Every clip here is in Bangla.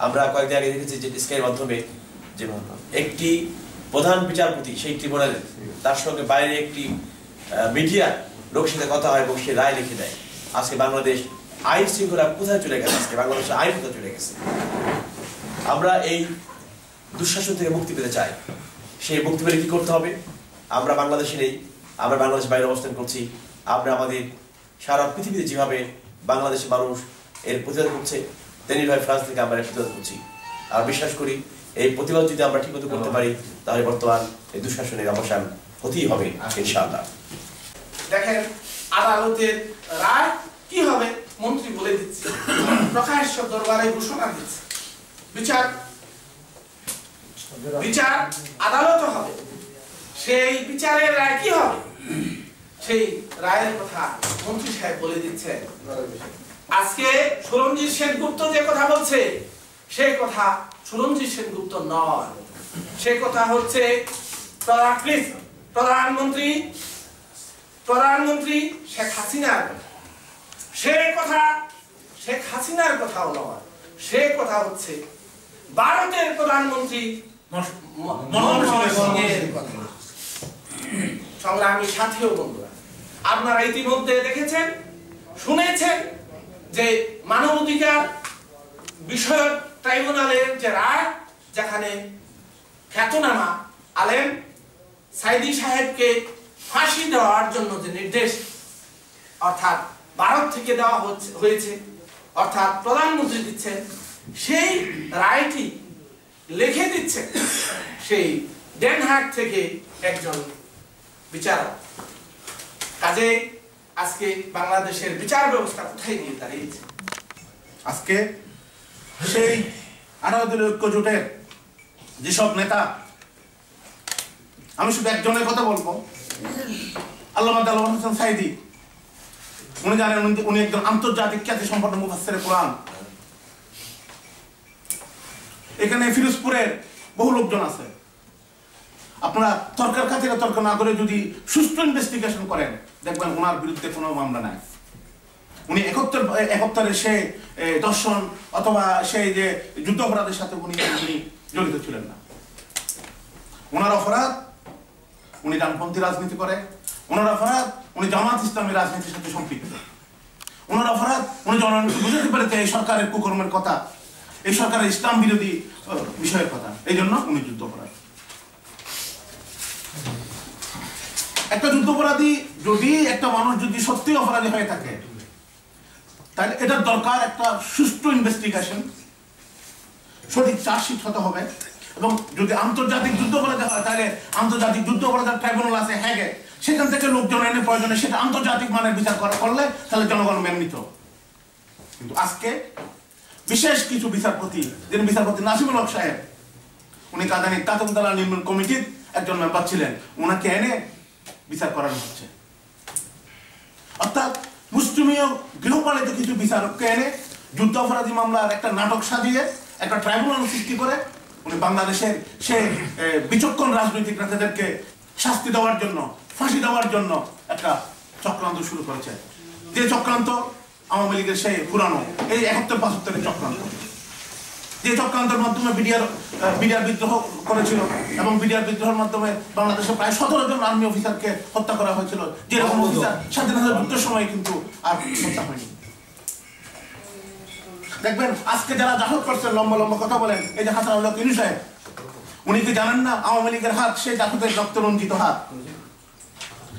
আমরা কয়েকদিন আগে দেখেছি যে স্কাইয়ের মাধ্যমে যে একটি প্রধান বিচারপতি সেই ট্রিব্যুনালের তার সঙ্গে বাইরে একটি মিডিয়া লোকের সাথে কথা হয় এবং সে রায় লিখে দেয়। আজকে বাংলাদেশ আইন শৃঙ্খলা কোথায় চলে গেছে, আজকে বাংলাদেশের আইন কোথায় চলে গেছে। আমরা এই দুঃশাসন থেকে মুক্তি পেতে চাই। সেই মুক্তি পেলে কি করতে হবে? আমরা বাংলাদেশে নেই, আমরা বাংলাদেশের বাইরে অবস্থান করছি। আমরা আমাদের সারা পৃথিবীতে যেভাবে বাংলাদেশের মানুষ এর প্রতিবাদ করছে তেমনিভাবে ফ্রান্স থেকে আমরা প্রতিবাদ করছি। আর বিশ্বাস করি এই প্রতিবাদ যদি আমরা ঠিকমতো করতে পারি তাহলে বর্তমান এই দুঃশাসনের অবসান হতেই হবে ইনশাআল্লাহ। দেখেন আদালতের রায় কি হবে মন্ত্রী বলে দিচ্ছে, প্রকাশ্য দরবারে ঘোষণা দিচ্ছে। বিচার আদালত হবে, সেই বিচারের রায় কি হবে সেই রায়ের কথা মন্ত্রী সাহেব বলে দিচ্ছে। আজকে সুরঞ্জিত সেনগুপ্ত যে কথা বলছে সেই কথা সুরঞ্জিত সেনগুপ্ত নয়, সে কথা হচ্ছে প্রধানমন্ত্রী শেখ হাসিনার কথা। সে কথা শেখ হাসিনার কথাও নয়, সে কথা হচ্ছে ভারতের প্রধানমন্ত্রী মনমোহন সিংয়ের কথা। সংগ্রামী সাথী ও বন্ধুরা, আপনারা ইতিমধ্যে দেখেছেন শুনেছেন যে মানবাধিকার বিষয়ক ট্রাইব্যুনালের যে রায়, যেখানে খ্যাতনামা আলেম সাইদি সাহেবকে ফাঁসি দেওয়ার জন্য যে নির্দেশ অর্থাৎ ভারত থেকে দেওয়া হয়েছে, অর্থাৎ প্রধানমন্ত্রী দিচ্ছেন, সেই রায়টি লিখে দিচ্ছে সেই ডেনহাগ থেকে একজন বিচারক। কাজে আজকে বাংলাদেশের বিচার ব্যবস্থা কোথায় গিয়ে দাঁড়িয়েছে? আজকে সেই 18 দলীয় ঐক্য জোটের যেসব নেতা, আমি শুধু একজনের কথা বলবো, আল্লামা দেলোয়ার হোসেন সাইদি। উনি জানেন উনি একজন আন্তর্জাতিক খ্যাতি সম্পন্ন মুফাসসিরে কোরআন। এখানে ফিরোজপুরের বহু লোকজন আছে। আপনারা তর্কের খাতিরে তর্ক না করে যদি সুষ্ঠু ইনভেস্টিগেশন করেন দেখবেন ওনার বিরুদ্ধে কোনো মামলা নাই। উনি 71 সে দর্শন অথবা সেই যে যুদ্ধ অপরাধের সাথে উনি জড়িত ছিলেন না। ওনার অপরাধ উনি ডানপন্থী রাজনীতি করে, ওনার অপরাধ উনি জামাত ইসলামী রাজনীতির সাথে সম্পৃক্ত, ওনার অপরাধ উনি জনগণকে বুঝাতে পেরেছে এই সরকারের কুকর্মের কথা, এই সরকারের ইসলাম বিরোধী বিষয়ের কথা, এই জন্য উনি যুদ্ধ অপরাধী। একটা যুদ্ধ অপরাধী যদি একটা মানুষ যদি সত্যি অপরাধী হয়ে থাকে তাহলে এটার দরকার একটা সুষ্ঠু ইনভেস্টিগেশন, সঠিক চার্জশিট হতে হবে। এবং যদি আন্তর্জাতিক যুদ্ধ অপরাধী হয় তাহলে আন্তর্জাতিক যুদ্ধ অপরাধের ট্রাইব্যুনাল আছে হ্যাগে, সেখান থেকে লোকজন এনে প্রয়োজনে সেটা আন্তর্জাতিক মানের বিচার করলে তাহলে জনগণ মেনে নিত। কিন্তু আজকে বিশেষ কিছু বিচারপতি, যিনি বিচারপতি নাসিমুল হক সাহেব, উনি কাদানি কাতমতলা নির্মাণ কমিটির একজন মেম্বার ছিলেন, ওনাকে এনে বিচার করানো হচ্ছে। অর্থাৎ মুসলিমীয় গৃহপালিত কিছু বিচারককে এনে যুদ্ধ অপরাধী মামলার একটা নাটক সাজিয়ে একটা ট্রাইব্যুনাল সৃষ্টি করে উনি বাংলাদেশের সে বিচক্ষণ রাজনৈতিক নেতাদেরকে শাস্তি দেওয়ার জন্য, ফাঁসি দেওয়ার জন্য একটা চক্রান্ত শুরু করেছে। যে চক্রান্ত আওয়ামী লীগের সেই পুরানো এই 71-72 চক্রান্ত, যে চক্রান্তের মাধ্যমে বিডিআর বিদ্রোহ করেছিল এবং বিডিআর বিদ্রোহের মাধ্যমে বাংলাদেশে প্রায় 17 জন আর্মি অফিসারকে হত্যা করা হয়েছিল। যেরকম অফিসার স্বাধীনতা যুদ্ধের সময় কিন্তু আর হত্যা হয়নি। দেখবেন আজকে যারা জাহদ করছেন, লম্বা লম্বা কথা বলেন, এই যে হাসান আল্লাহ কিনু সাহেব, উনি কি জানেন না আওয়ামী লীগের হাত সেই জাসদের রক্ত রঞ্জিত হাত।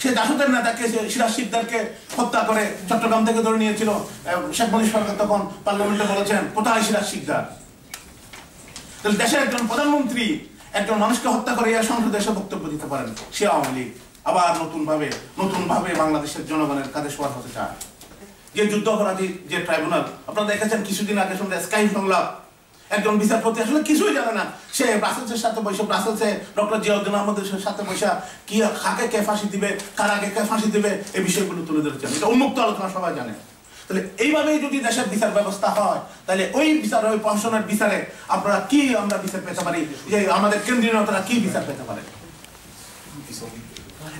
সে জাসদের নেতাকে সিরাজ শিকদারকে হত্যা করে চট্টগ্রাম থেকে ধরে নিয়েছিল শেখ মুজিব সরকার, তখন পার্লামেন্টে বলেছেন কোথায় সিরাজ শিকদার। দেশের একজন প্রধানমন্ত্রী একজন মানুষকে হত্যা করে সংসদে এসে বক্তব্য দিতে পারেন, সে আওয়ামী লীগ আবার নতুন ভাবে বাংলাদেশের জনগণের কাঁধে সওয়ার হতে চায়। যে যুদ্ধ অপরাধী যে ট্রাইব্যুনাল, আপনারা দেখেছেন কিছুদিন আগে শুনলে স্কাই সংলাপ, একজন বিচারপতি আসলে কিছুই জানে না, সে ব্রাসেলসের সাথে বসে, ব্রাসেলসে ডক্টর জিয়াউদ্দিন আহমদের সাথে বসে কি কাকে কে ফাঁসি দিবে, কার আগে কে ফাঁসি দিবে, এই বিষয়গুলো তুলে ধরেছেন। এটা উন্মুক্ত আলোচনা সবাই জানে। তাহলে এইভাবেই যদি দেশের বিচার ব্যবস্থা হয় তাহলে ওই বিচার, ওই প্রশাসনের বিচারে আমরা বিচার পেতে পারি, যে আমাদের কেন্দ্রীয় নেতারা কি বিচার পেতে পারে।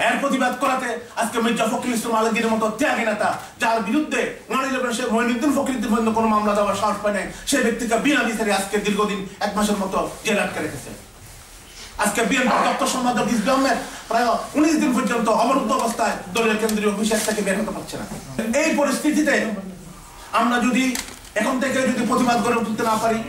এর প্রতিবাদ করাতে আজকে মির্জা ফখরুল ইসলাম আলমগীরের মতো ত্যাগী নেতা, যার বিরুদ্ধে 9/11 সে মঈনুদ্দিন ফখরুদ্দিন পর্যন্ত কোনো মামলা দেওয়ার সাহস পায় নাই, সেই ব্যক্তিকে বিনা বিচারে আজকে দীর্ঘদিন 1 মাসের মতো জেলে আটকে রেখেছে। আজকে বিএনপি দপ্তর সম্পাদক ইসবি আহমেদ প্রায় 19 দিন পর্যন্ত অবরুদ্ধ অবস্থায় দলীয় কেন্দ্রীয় অফিস থেকে বের হতে পারছে না। এই পরিস্থিতিতে আমরা যদি এখন থেকে প্রতিবাদ গড়ে তুলতে না পারি,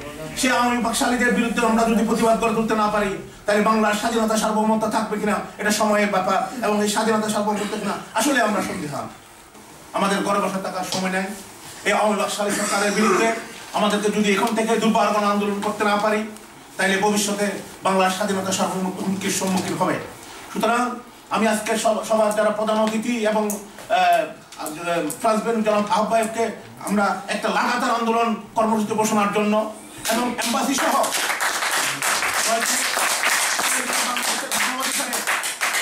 সে আওয়ামী বাকশালীদের বিরুদ্ধে আমরা যদি প্রতিবাদ গড়ে তুলতে না পারি, তাহলে বাংলার স্বাধীনতা সার্বভৌমত্ব থাকবে কিনা এটা সময়ের ব্যাপার। এবং এই স্বাধীনতা সার্বভৌমত্ব কিনা আসলে আমরা সন্দিহান। আমাদের ঘরে বসে থাকার সময় নেই। এই আওয়ামী বাকশালী সরকারের বিরুদ্ধে আমাদেরকে যদি এখন থেকে দুর্বার গণ আন্দোলন করতে না পারি, তাইলে ভবিষ্যতে বাংলার স্বাধীনতা সার্বভৌমত্ব হুমকির সম্মুখীন হবে। সুতরাং আমি আজকে সবার যারা প্রধান অতিথি এবং ফ্রান্স জনাব আহ্বায়ককে আমরা একটা লাগাতার আন্দোলন কর্মসূচি ঘোষণার জন্য এবং এম্বাসি সহ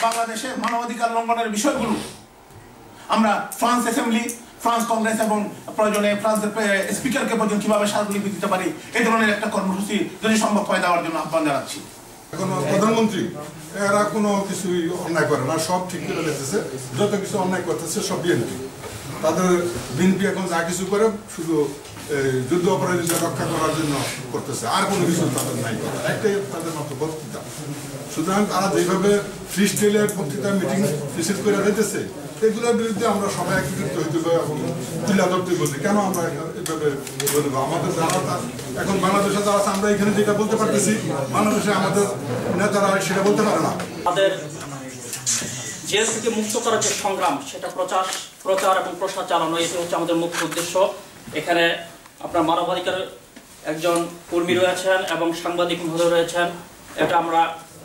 বাংলাদেশের মানবাধিকার লঙ্ঘনের বিষয়গুলো আমরা ফ্রান্স অ্যাসেম্বলি, ফ্রান্স কংগ্রেস এবং প্রয়োজনে ফ্রান্সের স্পিকারকে পর্যন্ত কিভাবে স্মারকলিপি দিতে পারি, এই ধরনের একটা কর্মসূচি যদি সম্ভব হয় দেওয়ার জন্য আহ্বান জানাচ্ছি। এখন প্রধানমন্ত্রী এরা কোনো কিছুই অন্যায় করে না, সব ঠিক করে দিতেছে। যত কিছু অন্যায় করতেছে সব বিএনপি। তাদের বিএনপি এখন যা কিছু করে শুধু যুদ্ধ অপরাধীদের রক্ষা করার জন্য করতেছে, আর কোনো কিছু তাদের নাই, একটাই তাদের মাত্র বক্তৃতা। সুতরাং তারা যেভাবে ফ্রি স্টাইলের বক্তৃতা মিটিং রিসিভ করে দিতেছে, এগুলোর বিরুদ্ধে আমরা সবাই একত্রিত হইতে হবে এবং তুলে ধরতে বলছি। কেন আমরা এভাবে বলবো? আমাদের যারা এখন বাংলাদেশে যারা আছে, আমরা এখানে যেটা বলতে পারতেছি, বাংলাদেশে আমাদের নেতারা সেটা বলতে পারে না। আমাদের জেল থেকে মুক্ত করার যে সংগ্রাম, সেটা প্রচার এবং প্রসার চালানো, এটি হচ্ছে আমাদের মুখ্য উদ্দেশ্য। এখানে আপনার মানবাধিকার একজন কর্মী রয়েছেন এবং সাংবাদিক মহোদয় রয়েছেন। এটা আমরা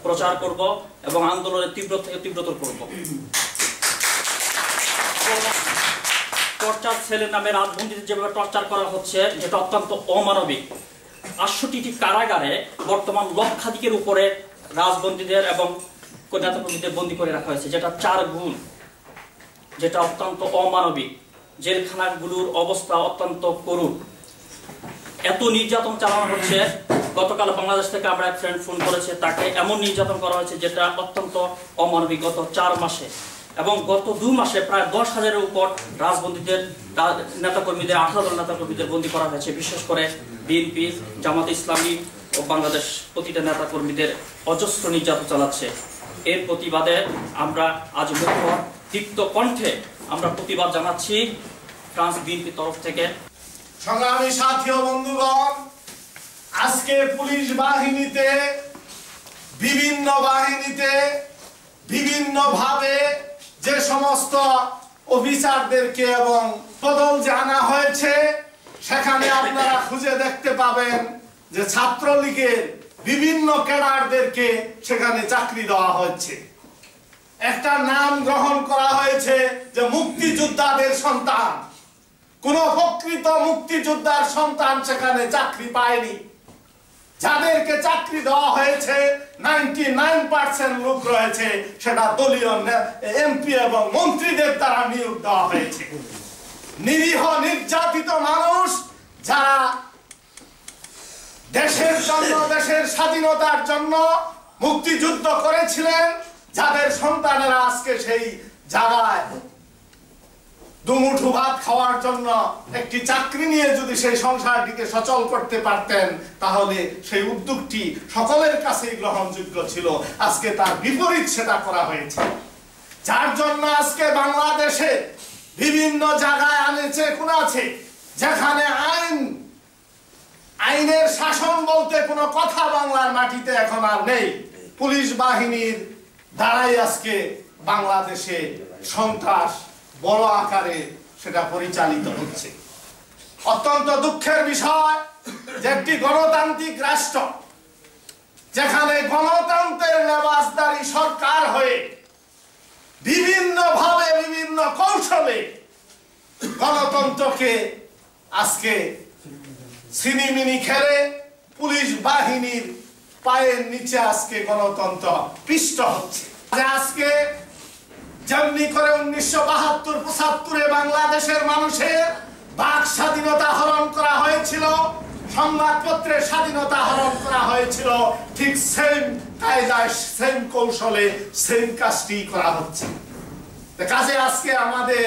প্রচার করব এবং আন্দোলনের তীব্র থেকে তীব্রতর করব। টর্চার সেলের নামে রাজবন্দীদের যেভাবে টর্চার করা হচ্ছে, যেটা অত্যন্ত অমানবিক। 68টি কারাগারে বর্তমান লক্ষাধিকের উপরে রাজবন্দীদের এবং নেতাকর্মীদের বন্দী করে রাখা হয়েছে, যেটা 4 গুণ, যেটা অত্যন্ত অমানবিক। জেলখানাগুলোর অবস্থা অত্যন্ত করুণ। এত নির্যাতন চালানো হচ্ছে। গতকাল বাংলাদেশ থেকে আমরা এক ফ্রেন্ড ফোন করেছে, তাকে এমন নির্যাতন করা হয়েছে যেটা অত্যন্ত অমানবিক গত 4 মাসে। এবং গত 2 মাসে প্রায় 10,000-এর উপর রাজবন্দীদের নেতাকর্মীদের 18 জন নেতাকর্মীদের বন্দী করা হয়েছে। বিশেষ করে বিএনপি, জামাত ইসলামী ও বাংলাদেশ প্রতিটা নেতাকর্মীদের অজস্র নির্যাতন চালাচ্ছে। এর প্রতিবাদে আমরা আজ মুখ্য দীপ্ত কণ্ঠে আমরা প্রতিবাদ জানাচ্ছি ফ্রান্স বিএনপির তরফ থেকে। সংগ্রামী সাথী ও বন্ধুগণ, আজকে পুলিশ বাহিনীতে বিভিন্নভাবে যে সমস্ত অফিসারদেরকে এবং বদল জানা হয়েছে, সেখানে আপনারা খুঁজে দেখতে পাবেন যে ছাত্রলীগের বিভিন্ন ক্যাডারদেরকে সেখানে চাকরি দেওয়া হচ্ছে। একটা নাম গ্রহণ করা হয়েছে যে মুক্তিযোদ্ধাদের সন্তান। কোন প্রকৃত মুক্তিযোদ্ধার সন্তান সেখানে চাকরি পায়নি। যাদেরকে চাকরি দেওয়া হয়েছে 99% লোক রয়েছে, সেটা দলীয় এমপি এবং মন্ত্রীদের দ্বারা নিয়োগ দেওয়া হয়েছে। নিরীহ নির্যাতিত মানুষ যারা দেশের জন্য, দেশের স্বাধীনতার জন্য মুক্তিযুদ্ধ করেছিলেন, যাদের সন্তানেরা আজকে সেই জায়গায় দুমুঠো ভাত খাওয়ার জন্য একটি চাকরি নিয়ে যদি সেই সংসারটিকে সচল করতে পারতেন, তাহলে সেই উদ্যোগটি সকলের কাছেই গ্রহণযোগ্য ছিল। আজকে তার বিপরীত সেটা করা হয়েছে, যার জন্য আজকে বাংলাদেশে বিভিন্ন জায়গায় আনেছে কোন আছে, যেখানে আইনের শাসন বলতে কোনো কথা বাংলার মাটিতে এখন আর নেই। পুলিশ বাহিনীর দ্বারাই আজকে বাংলাদেশে সন্ত্রাস বড় আকারে সেটা পরিচালিত হচ্ছে। অত্যন্ত দুঃখের বিষয় যে একটি গণতান্ত্রিক রাষ্ট্র, যেখানে গণতন্ত্রের লেবাসদারী সরকার হয়ে বিভিন্নভাবে বিভিন্ন কৌশলে গণতন্ত্রকে আজকে ছিনিমিনি খেলে পুলিশ বাহিনীর পায়ের নিচে আজকে গণতন্ত্র পিষ্ট হচ্ছে। আজকে যেমনি করে 1972-75 বাংলাদেশের মানুষের বাক স্বাধীনতা হরণ করা হয়েছিল, সংবাদপত্রের স্বাধীনতা হরণ করা হয়েছিল, ঠিক সেম কায়দায় সেম কৌশলে সেম কাজটি করা হচ্ছে। কাজে আজকে আমাদের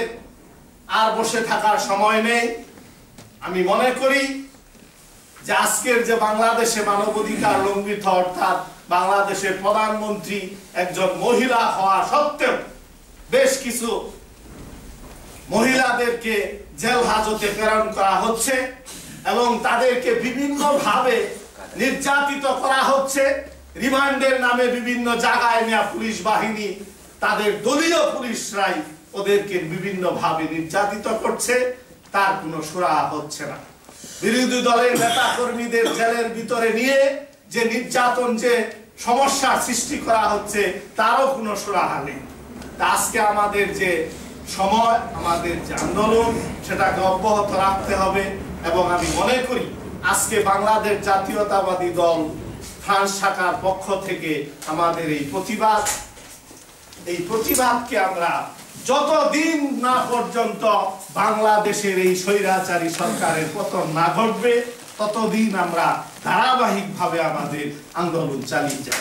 আর বসে থাকার সময় নেই। আমি মনে করি যে আজকের যে বাংলাদেশে মানবাধিকার লঙ্ঘিত, অর্থাৎ বাংলাদেশের প্রধানমন্ত্রী একজন মহিলা হওয়া সত্ত্বেও বেশ কিছু মহিলাদেরকে জেল হাজতে প্রেরণ করা হচ্ছে এবং তাদেরকে বিভিন্নভাবে নির্যাতিত করা হচ্ছে। রিমান্ডের নামে বিভিন্ন জায়গায় নেওয়া পুলিশ বাহিনী, তাদের দলীয় পুলিশরাই ওদেরকে বিভিন্নভাবে নির্যাতিত করছে, তার কোনো সুরাহা হচ্ছে না। বিরোধী দলের নেতা কর্মীদের জেলের ভিতরে নিয়ে যে নির্যাতন, যে সমস্যার সৃষ্টি করা হচ্ছে, তারও কোনো সুরাহা নেই। আজকে আমাদের যে সময়, আমাদের যে আন্দোলন, সেটাকে অব্যাহত রাখতে হবে। এবং আমি মনে করি আজকে বাংলাদেশ জাতীয়তাবাদী দল ফ্রান্স শাখার পক্ষ থেকে আমাদের এই প্রতিবাদকে আমরা যতদিন না পর্যন্ত বাংলাদেশের এই স্বৈরাচারী সরকারের পতন না ঘটবে, ততদিন আমরা ধারাবাহিকভাবে আমাদের আন্দোলন চালিয়ে যাব।